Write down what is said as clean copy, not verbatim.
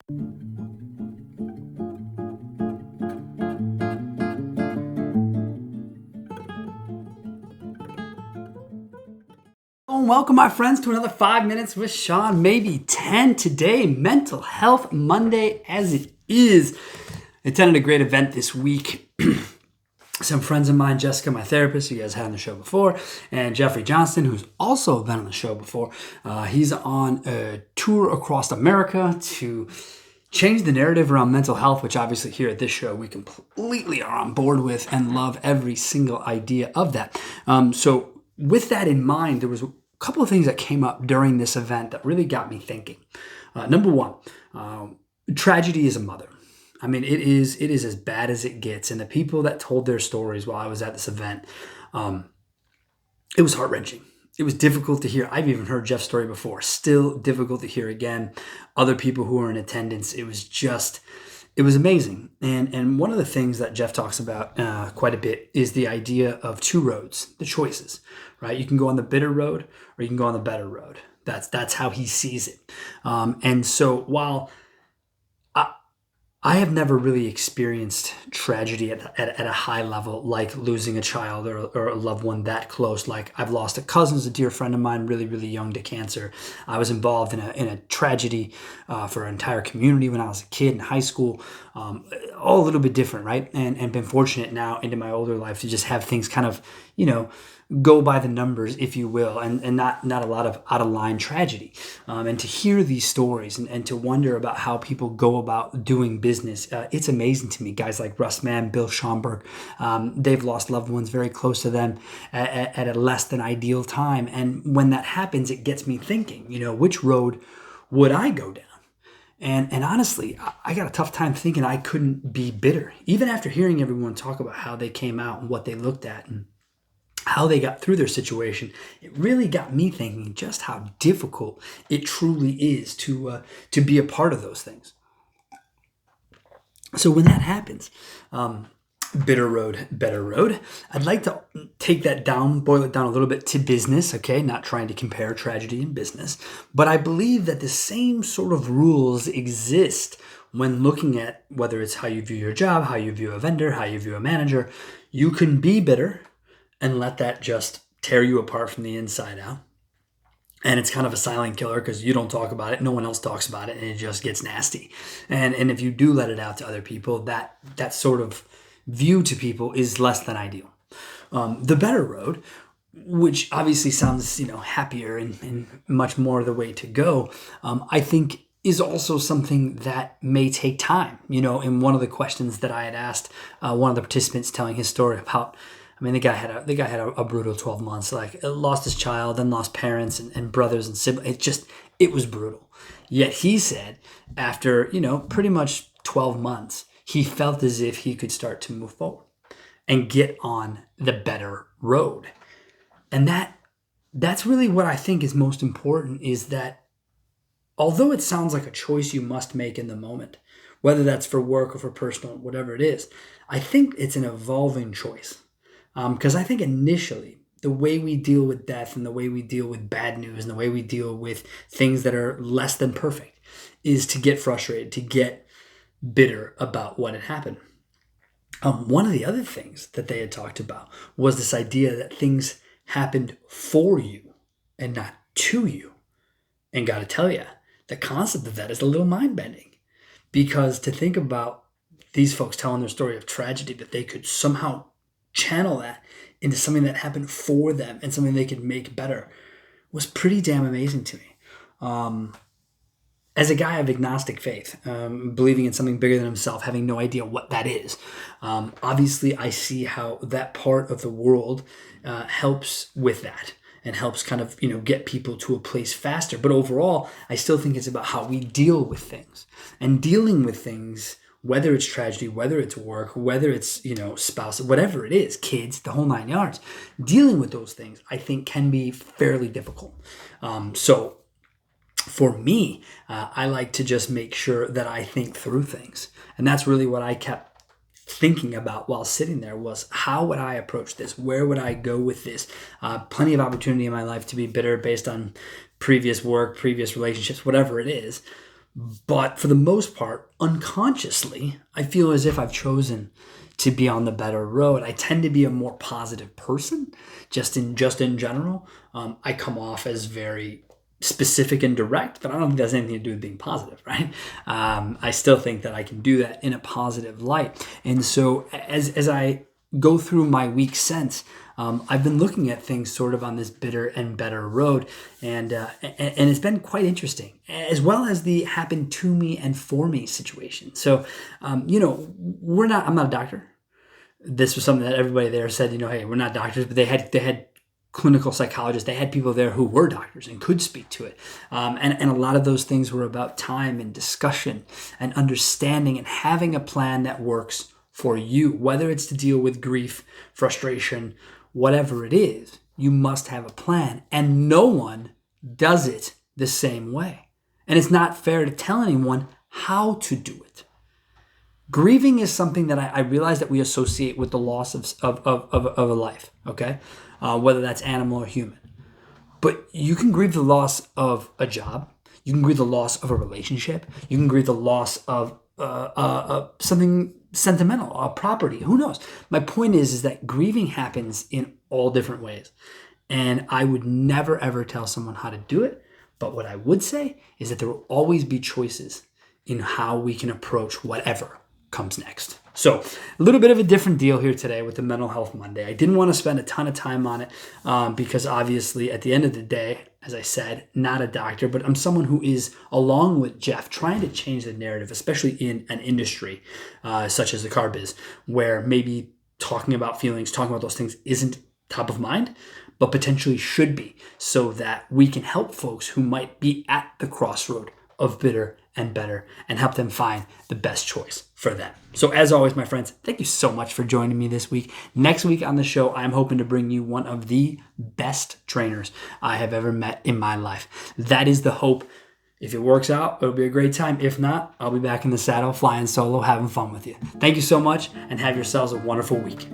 Welcome, my friends, to another 5 Minutes with Sean, maybe 10 today. Mental Health Monday as it is. I attended a great event this week. Some friends of mine, Jessica, my therapist, you guys had on the show before, and Jeffrey Johnston, who's also been on the show before. He's on a tour across America to change the narrative around mental health, which obviously here at this show we completely are on board with and love every single idea of that. So with that in mind, there was a couple of things that came up during this event that really got me thinking. Number one, tragedy is a mother. I mean, it is as bad as it gets. And the people that told their stories while I was at this event, it was heart-wrenching. It was difficult to hear. I've even heard Jeff's story before. Still difficult to hear again. Other people who were in attendance, it was amazing. And one of the things that Jeff talks about quite a bit is the idea of two roads, the choices, right? You can go on the bitter road or you can go on the better road. That's how he sees it. And so while I have never really experienced tragedy at a high level, like losing a child or a loved one that close. Like I've lost a cousin, a dear friend of mine, really, really young to cancer. I was involved in a tragedy for an entire community when I was a kid in high school. All a little bit different, right? And been fortunate now into my older life to just have things kind of, go by the numbers, if you will, and not a lot of out of line tragedy. And to hear these stories and to wonder about how people go about doing business, it's amazing to me. Guys like Russ Mann, Bill Schomburg, they've lost loved ones very close to them at a less than ideal time. And when that happens, it gets me thinking, which road would I go down? And honestly, I got a tough time thinking I couldn't be bitter, even after hearing everyone talk about how they came out and what they looked at and how they got through their situation. It really got me thinking just how difficult it truly is to be a part of those things. So when that happens, bitter road, better road, I'd like to take that down, boil it down a little bit to business, okay? Not trying to compare tragedy and business, but I believe that the same sort of rules exist when looking at whether it's how you view your job, how you view a vendor, how you view a manager. You can be bitter and let that just tear you apart from the inside out. And it's kind of a silent killer because you don't talk about it, no one else talks about it, and it just gets nasty. And if you do let it out to other people, that sort of view to people is less than ideal. The better road, which obviously sounds happier and much more the way to go, I think is also something that may take time. In one of the questions that I had asked one of the participants telling his story about, the guy had a brutal 12 months, like lost his child, then lost parents and brothers and siblings. It was brutal. Yet he said after, pretty much 12 months, he felt as if he could start to move forward and get on the better road. And that's really what I think is most important, is that although it sounds like a choice you must make in the moment, whether that's for work or for personal, whatever it is, I think it's an evolving choice. Because I think initially, the way we deal with death and the way we deal with bad news and the way we deal with things that are less than perfect is to get frustrated, to get bitter about what had happened. One of the other things that they had talked about was this idea that things happened for you and not to you. And got to tell you, the concept of that is a little mind-bending, because to think about these folks telling their story of tragedy, that they could somehow channel that into something that happened for them and something they could make better was pretty damn amazing to me. As a guy of agnostic faith, believing in something bigger than himself, having no idea what that is, obviously I see how that part of the world helps with that and helps kind of, get people to a place faster. But overall, I still think it's about how we deal with things, and dealing with things, whether it's tragedy, whether it's work, whether it's, spouse, whatever it is, kids, the whole 9 yards, dealing with those things, I think can be fairly difficult. So for me, I like to just make sure that I think through things. And that's really what I kept thinking about while sitting there, was how would I approach this? Where would I go with this? Plenty of opportunity in my life to be bitter based on previous work, previous relationships, whatever it is. But for the most part, unconsciously, I feel as if I've chosen to be on the better road. I tend to be a more positive person, just in general. I come off as very specific and direct, but I don't think that has anything to do with being positive, right? I still think that I can do that in a positive light. And so as I go through my week since, I've been looking at things sort of on this bitter and better road, and it's been quite interesting, as well as the happened to me and for me situation. So, I'm not a doctor. This was something that everybody there said, hey, we're not doctors, but they had clinical psychologists. They had people there who were doctors and could speak to it. And a lot of those things were about time and discussion and understanding and having a plan that works for you, whether it's to deal with grief, frustration, whatever it is. You must have a plan, and no one does it the same way. And it's not fair to tell anyone how to do it. Grieving is something that I realize that we associate with the loss of a life, okay? Whether that's animal or human. But you can grieve the loss of a job. You can grieve the loss of a relationship. You can grieve the loss of something sentimental, a property. Who knows? My point is that grieving happens in all different ways. And I would never, ever tell someone how to do it. But what I would say is that there will always be choices in how we can approach whatever comes next. So a little bit of a different deal here today with the Mental Health Monday. I didn't want to spend a ton of time on it because obviously at the end of the day, as I said, not a doctor, but I'm someone who is, along with Jeff, trying to change the narrative, especially in an industry such as the car biz, where maybe talking about feelings, talking about those things isn't top of mind, but potentially should be, so that we can help folks who might be at the crossroad of bitter and better and help them find the best choice for them. So as always, my friends, thank you so much for joining me this week. Next week on the show, I'm hoping to bring you one of the best trainers I have ever met in my life. That is the hope. If it works out, it'll be a great time. If not, I'll be back in the saddle, flying solo, having fun with you. Thank you so much, and have yourselves a wonderful week.